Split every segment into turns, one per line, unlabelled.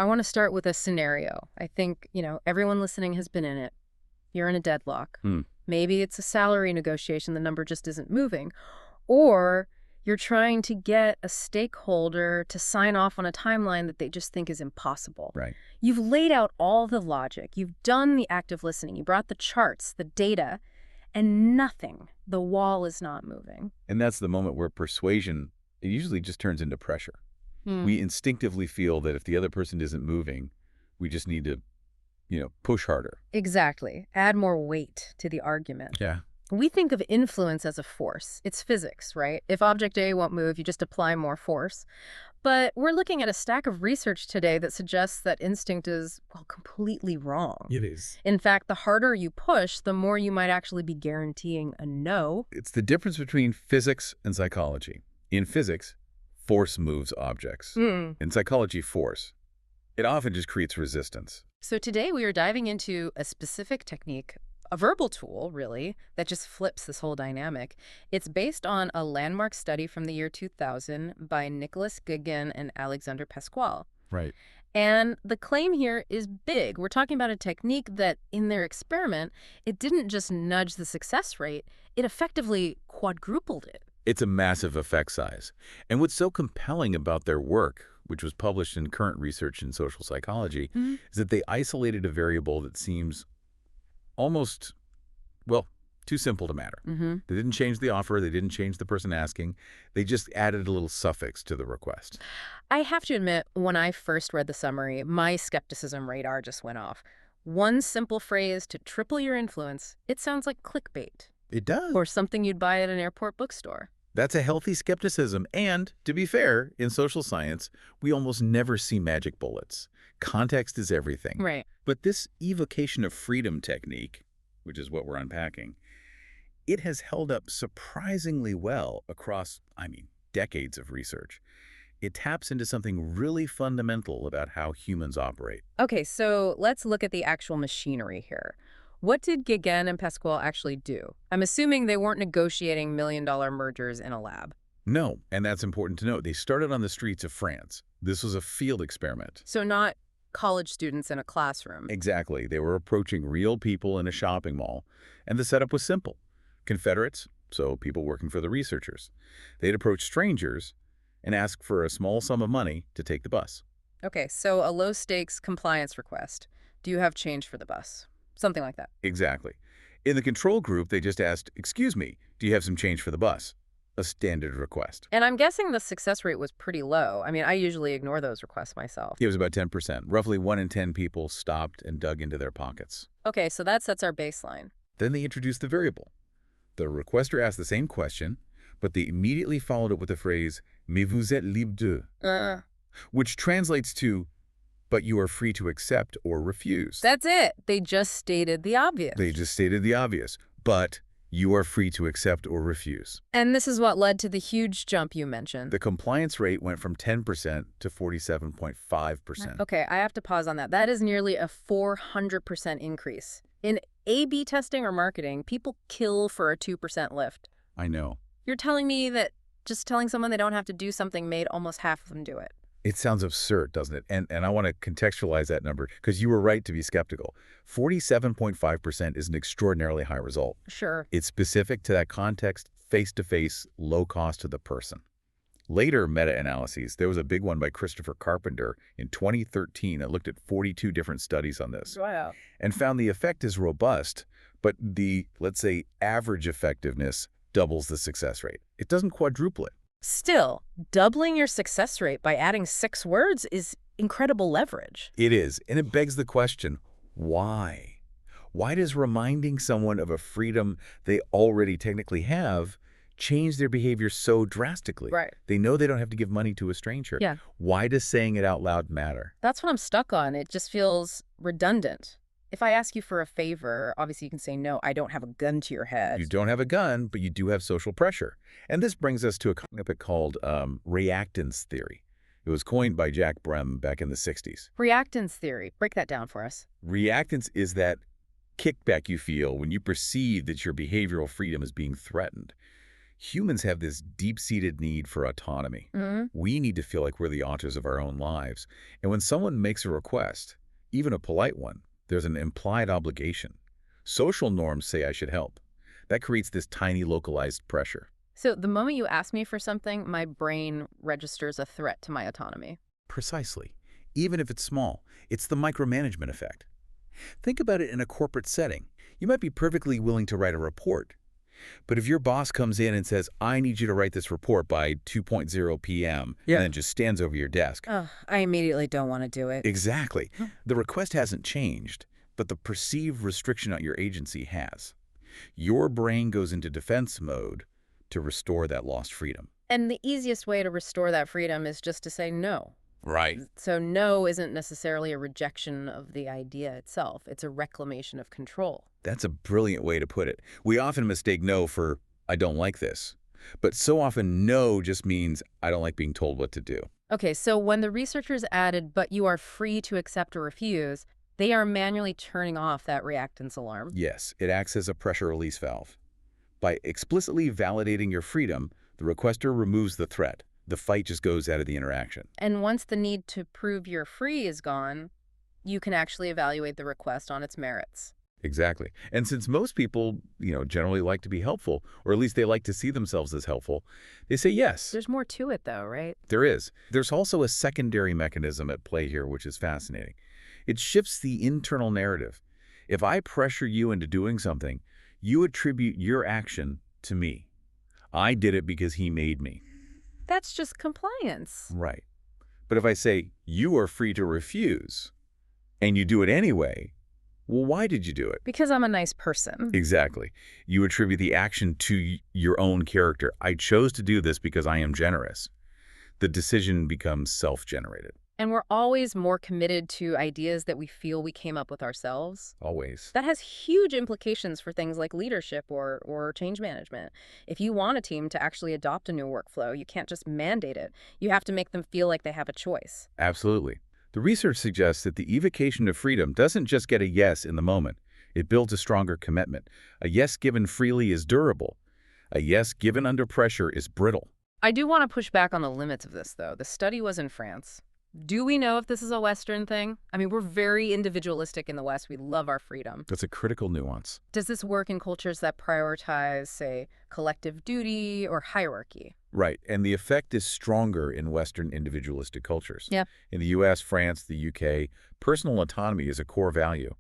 I want to start with a scenario. I think, everyone listening has been in it. You're in a deadlock. Maybe it's a salary negotiation, the number just isn't moving. Or you're trying to get a stakeholder to sign off on a timeline that they just think is impossible.
Right.
You've laid out all the logic. You've done the active listening. You brought the charts, the data, and nothing. The wall is not moving.
And that's the moment where persuasion, it usually just turns into pressure. We instinctively feel that if the other person isn't moving, we just need to, push harder.
Exactly. Add more weight to the argument.
Yeah.
We think of influence as a force. It's physics, right? If object A won't move, you just apply more force. But we're looking at a stack of research today that suggests that instinct is, completely wrong.
It is.
In fact, the harder you push, the more you might actually be guaranteeing a no.
It's the difference between physics and psychology. In physics, force moves objects. In psychology, force, it often just creates resistance.
So today we are diving into a specific technique, a verbal tool, really, that just flips this whole dynamic. It's based on a landmark study from the year 2000 by Nicolas, Guéguen, and Alexandre Pascual.
Right.
And the claim here is big. We're talking about a technique that, in their experiment, it didn't just nudge the success rate, it effectively quadrupled it.
It's a massive effect size. And what's so compelling about their work, which was published in Current Research in Social Psychology, is that they isolated a variable that seems almost, too simple to matter. They didn't change the offer. They didn't change the person asking. They just added a little suffix to the request.
I have to admit, when I first read the summary, my skepticism radar just went off. One simple phrase to triple your influence, it sounds like clickbait.
It does.
Or something you'd buy at an airport bookstore.
That's a healthy skepticism. And, to be fair, in social science, we almost never see magic bullets. Context is everything.
Right.
But this evocation of freedom technique, which is what we're unpacking, it has held up surprisingly well across, decades of research. It taps into something really fundamental about how humans operate.
Okay, so let's look at the actual machinery here. What did Guéguen and Pascual actually do? I'm assuming they weren't negotiating million-dollar mergers in a lab.
No, and that's important to note. They started on the streets of France. This was a field experiment.
So not college students in a classroom.
Exactly. They were approaching real people in a shopping mall, and the setup was simple. Confederates, so people working for the researchers. They'd approach strangers and ask for a small sum of money to take the bus.
Okay, so a low-stakes compliance request. Do you have change for the bus? Something like that.
Exactly. In the control group, they just asked, "Excuse me, do you have some change for the bus?" A standard request.
And I'm guessing the success rate was pretty low. I usually ignore those requests myself.
It was about 10%. Roughly 1 in 10 people stopped and dug into their pockets.
Okay, so that sets our baseline.
Then they introduced the variable. The requester asked the same question, but they immediately followed it with the phrase, "Mais vous êtes libre de," which translates to, "But you are free to accept or refuse."
That's it. They just stated the obvious.
They just stated the obvious. But you are free to accept or refuse.
And this is what led to the huge jump you mentioned.
The compliance rate went from 10% to 47.5%.
Okay, I have to pause on that. That is nearly a 400% increase. In A/B testing or marketing, people kill for a 2% lift.
I know.
You're telling me that just telling someone they don't have to do something made almost half of them do it.
It sounds absurd, doesn't it? And I want to contextualize that number because you were right to be skeptical. 47.5% is an extraordinarily high result.
Sure.
It's specific to that context, face-to-face, low cost to the person. Later meta-analyses, there was a big one by Christopher Carpenter in 2013 that looked at 42 different studies on this.
Wow.
And found the effect is robust, but the, let's say, average effectiveness doubles the success rate. It doesn't quadruple it.
Still, doubling your success rate by adding 6 words is incredible leverage.
It is, and it begs the question, why? Why does reminding someone of a freedom they already technically have change their behavior so drastically?
Right.
They know they don't have to give money to a stranger.
Yeah.
Why does saying it out loud matter?
That's what I'm stuck on. It just feels redundant. If I ask you for a favor, obviously you can say, no, I don't have a gun to your head.
You don't have a gun, but you do have social pressure. And this brings us to a concept called reactance theory. It was coined by Jack Brem back in the 60s.
Reactance theory. Break that down for us.
Reactance is that kickback you feel when you perceive that your behavioral freedom is being threatened. Humans have this deep-seated need for autonomy. We need to feel like we're the authors of our own lives. And when someone makes a request, even a polite one, there's an implied obligation. Social norms say I should help. That creates this tiny localized pressure.
So the moment you ask me for something, my brain registers a threat to my autonomy.
Precisely. Even if it's small, it's the micromanagement effect. Think about it in a corporate setting. You might be perfectly willing to write a report. But if your boss comes in and says, I need you to write this report by 2:0 p.m., and then just stands over your desk.
I immediately don't want to do it.
Exactly. The request hasn't changed, but the perceived restriction on your agency has. Your brain goes into defense mode to restore that lost freedom.
And the easiest way to restore that freedom is just to say no.
Right.
So no isn't necessarily a rejection of the idea itself. It's a reclamation of control.
That's a brilliant way to put it. We often mistake no for, I don't like this. But so often no just means, I don't like being told what to do.
Okay, so when the researchers added, but you are free to accept or refuse, they are manually turning off that reactance alarm.
Yes, it acts as a pressure release valve. By explicitly validating your freedom, the requester removes the threat. The fight just goes out of the interaction.
And once the need to prove you're free is gone, you can actually evaluate the request on its merits.
Exactly. And since most people, generally like to be helpful, or at least they like to see themselves as helpful, they say yes.
There's more to it though, right?
There is. There's also a secondary mechanism at play here, which is fascinating. It shifts the internal narrative. If I pressure you into doing something, you attribute your action to me. I did it because he made me.
That's just compliance.
Right. But if I say, you are free to refuse, and you do it anyway, well, why did you do it?
Because I'm a nice person.
Exactly. You attribute the action to your own character. I chose to do this because I am generous. The decision becomes self-generated.
And we're always more committed to ideas that we feel we came up with ourselves.
Always.
That has huge implications for things like leadership or change management. If you want a team to actually adopt a new workflow, you can't just mandate it. You have to make them feel like they have a choice.
Absolutely. The research suggests that the evocation of freedom doesn't just get a yes in the moment. It builds a stronger commitment. A yes given freely is durable. A yes given under pressure is brittle.
I do want to push back on the limits of this, though. The study was in France. Do we know if this is a Western thing? I mean, we're very individualistic in the West. We love our freedom.
That's a critical nuance.
Does this work in cultures that prioritize, say, collective duty or hierarchy?
Right. And the effect is stronger in Western individualistic cultures.
Yeah.
In the U.S., France, the U.K., personal autonomy is a core value.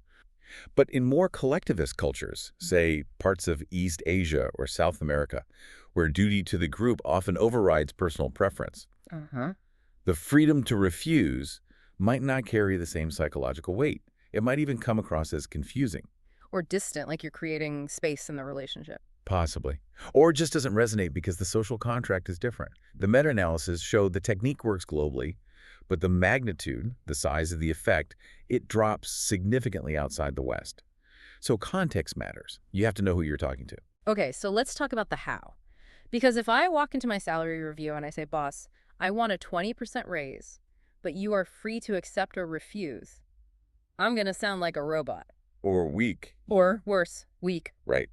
But in more collectivist cultures, say parts of East Asia or South America, where duty to the group often overrides personal preference, the freedom to refuse might not carry the same psychological weight. It might even come across as confusing.
Or distant, like you're creating space in the relationship.
Possibly. Or it just doesn't resonate because the social contract is different. The meta-analysis showed the technique works globally, but the magnitude, the size of the effect, it drops significantly outside the West. So context matters. You have to know who you're talking to.
Okay, so let's talk about the how. Because if I walk into my salary review and I say, boss, I want a 20% raise, but you are free to accept or refuse, I'm going to sound like a robot.
Or weak.
Or worse, weak.
Right.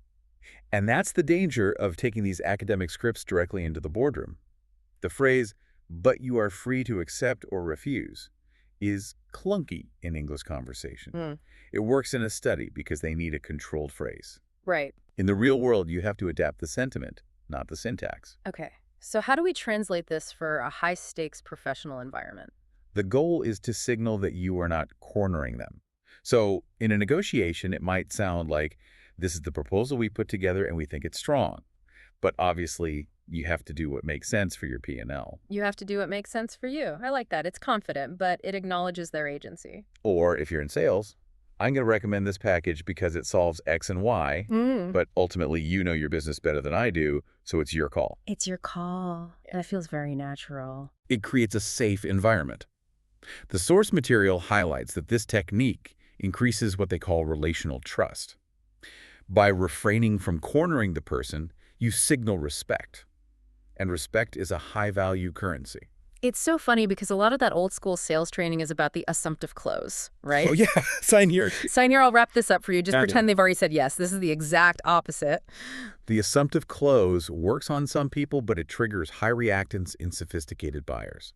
And that's the danger of taking these academic scripts directly into the boardroom. The phrase, but you are free to accept or refuse, is clunky in English conversation. It works in a study because they need a controlled phrase.
Right.
In the real world, you have to adapt the sentiment, not the syntax.
Okay. So how do we translate this for a high-stakes professional environment?
The goal is to signal that you are not cornering them. So in a negotiation, it might sound like, this is the proposal we put together and we think it's strong. But obviously, you have to do what makes sense for your P&L.
You have to do what makes sense for you. I like that. It's confident, but it acknowledges their agency.
Or if you're in sales, I'm going to recommend this package because it solves X and Y, but ultimately you know your business better than I do, so it's your call.
It's your call. That feels very natural.
It creates a safe environment. The source material highlights that this technique increases what they call relational trust. By refraining from cornering the person, you signal respect. And respect is a high-value currency.
It's so funny because a lot of that old school sales training is about the assumptive close, right?
Oh, yeah. Sign here.
Sign here, I'll wrap this up for you. Just
Got it.
pretend they've already said yes. This is the exact opposite.
The assumptive close works on some people, but it triggers high reactance in sophisticated buyers.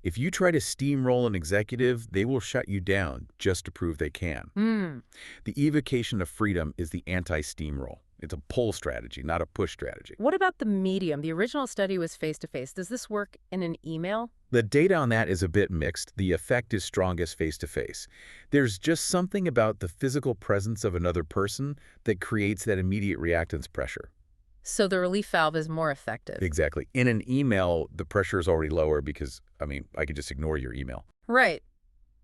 If you try to steamroll an executive, they will shut you down just to prove they can. The evocation of freedom is the anti-steamroll. It's a pull strategy, not a push strategy.
What about the medium? The original study was face-to-face. Does this work in an email?
The data on that is a bit mixed. The effect is strongest face-to-face. There's just something about the physical presence of another person that creates that immediate reactance pressure.
So the relief valve is more effective.
Exactly. In an email, the pressure is already lower because, I could just ignore your email.
Right.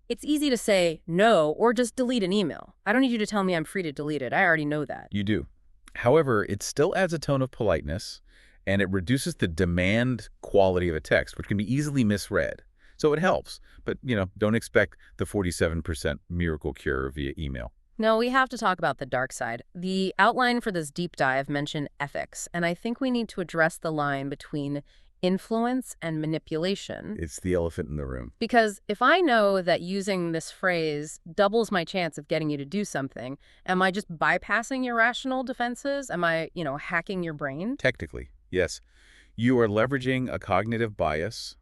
It's easy to say no or just delete an email. I don't need you to tell me I'm free to delete it. I already know that.
You do. However, it still adds a tone of politeness, and it reduces the demand quality of a text, which can be easily misread. So it helps, but, don't expect the 47% miracle cure via email.
No, we have to talk about the dark side. The outline for this deep dive mentioned ethics, and I think we need to address the line between influence and manipulation.
It's the elephant in the room.
Because if I know that using this phrase doubles my chance of getting you to do something, am I just bypassing your rational defenses? Am I, hacking your brain?
Technically, yes. You are leveraging a cognitive bias,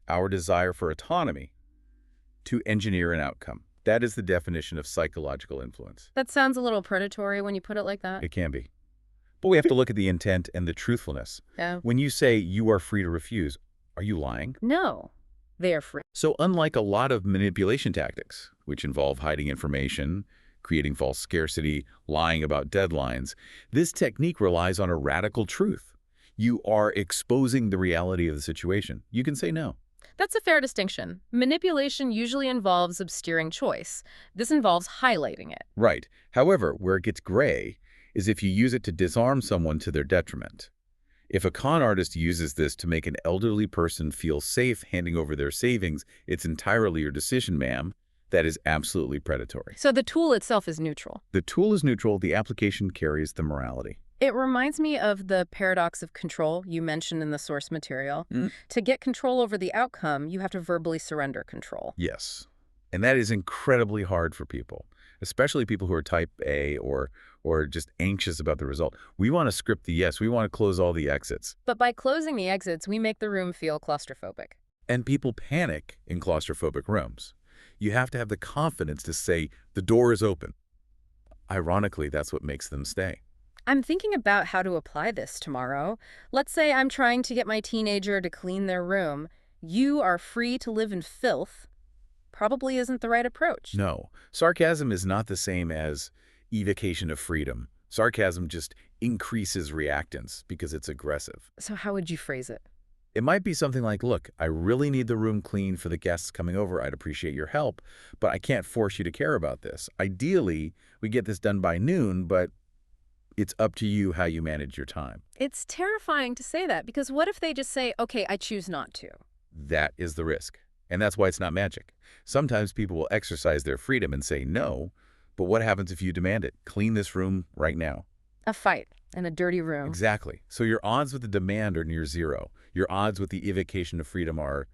our desire for autonomy, to engineer an outcome. That is the definition of psychological influence.
That sounds a little predatory when you put it like that.
It can be. But we have to look at the intent and the truthfulness.
Yeah.
When you say you are free to refuse, are you lying?
No, they are free.
So unlike a lot of manipulation tactics, which involve hiding information, creating false scarcity, lying about deadlines, this technique relies on a radical truth. You are exposing the reality of the situation. You can say no.
That's a fair distinction. Manipulation usually involves obscuring choice. This involves highlighting it.
Right. However, where it gets gray is if you use it to disarm someone to their detriment. If a con artist uses this to make an elderly person feel safe handing over their savings, it's entirely your decision, ma'am. That is absolutely predatory.
So the tool itself is neutral.
The tool is neutral. The application carries the morality.
It reminds me of the paradox of control you mentioned in the source material. To get control over the outcome, you have to verbally surrender control.
Yes. And that is incredibly hard for people, especially people who are type A or just anxious about the result. We want to script the yes. We want to close all the exits.
But by closing the exits, we make the room feel claustrophobic.
And people panic in claustrophobic rooms. You have to have the confidence to say, the door is open. Ironically, that's what makes them stay.
I'm thinking about how to apply this tomorrow. Let's say I'm trying to get my teenager to clean their room. You are free to live in filth. Probably isn't the right approach.
No. Sarcasm is not the same as evocation of freedom. Sarcasm just increases reactance because it's aggressive.
So how would you phrase it?
It might be something like, look, I really need the room clean for the guests coming over. I'd appreciate your help, but I can't force you to care about this. Ideally, we get this done by noon, but it's up to you how you manage your time.
It's terrifying to say that, because what if they just say, okay, I choose not to?
That is the risk. And that's why it's not magic. Sometimes people will exercise their freedom and say no, but what happens if you demand it? Clean this room right now.
A fight in a dirty room.
Exactly. So your odds with the demand are near zero. Your odds with the evocation of freedom are,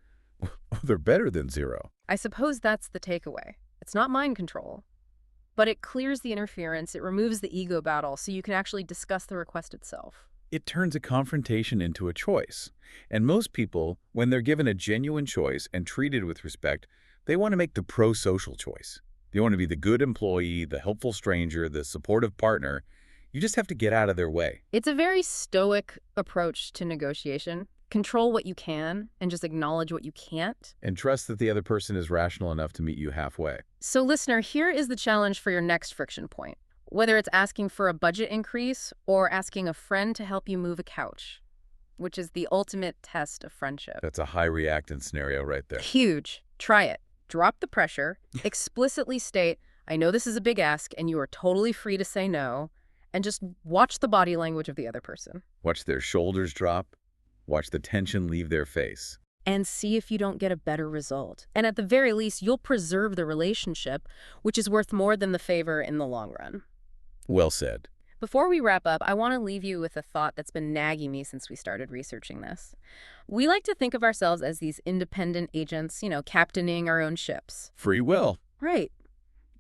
they're better than zero.
I suppose that's the takeaway. It's not mind control, but it clears the interference, it removes the ego battle, so you can actually discuss the request itself.
It turns a confrontation into a choice. And most people, when they're given a genuine choice and treated with respect, they want to make the pro-social choice. They want to be the good employee, the helpful stranger, the supportive partner. You just have to get out of their way.
It's a very stoic approach to negotiation. Control what you can and just acknowledge what you can't.
And trust that the other person is rational enough to meet you halfway.
So listener, here is the challenge for your next friction point. Whether it's asking for a budget increase or asking a friend to help you move a couch, which is the ultimate test of friendship.
That's a high reactance scenario right there.
Huge. Try it. Drop the pressure. Explicitly state, I know this is a big ask and you are totally free to say no. And just watch the body language of the other person.
Watch their shoulders drop. Watch the tension leave their face.
And see if you don't get a better result. And at the very least, you'll preserve the relationship, which is worth more than the favor in the long run.
Well said.
Before we wrap up, I want to leave you with a thought that's been nagging me since we started researching this. We like to think of ourselves as these independent agents, captaining our own ships.
Free will.
Right.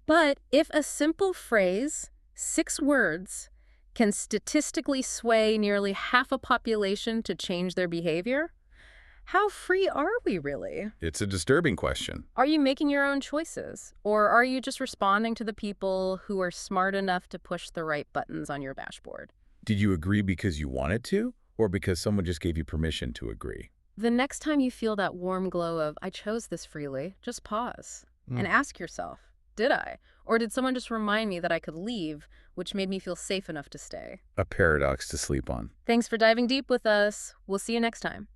But if a simple phrase, 6 words, can statistically sway nearly half a population to change their behavior, how free are we really?
It's a disturbing question.
Are you making your own choices? Or are you just responding to the people who are smart enough to push the right buttons on your dashboard?
Did you agree because you wanted to, or because someone just gave you permission to agree?
The next time you feel that warm glow of, I chose this freely, just pause and ask yourself, did I? Or did someone just remind me that I could leave, which made me feel safe enough to stay?
A paradox to sleep on.
Thanks for diving deep with us. We'll see you next time.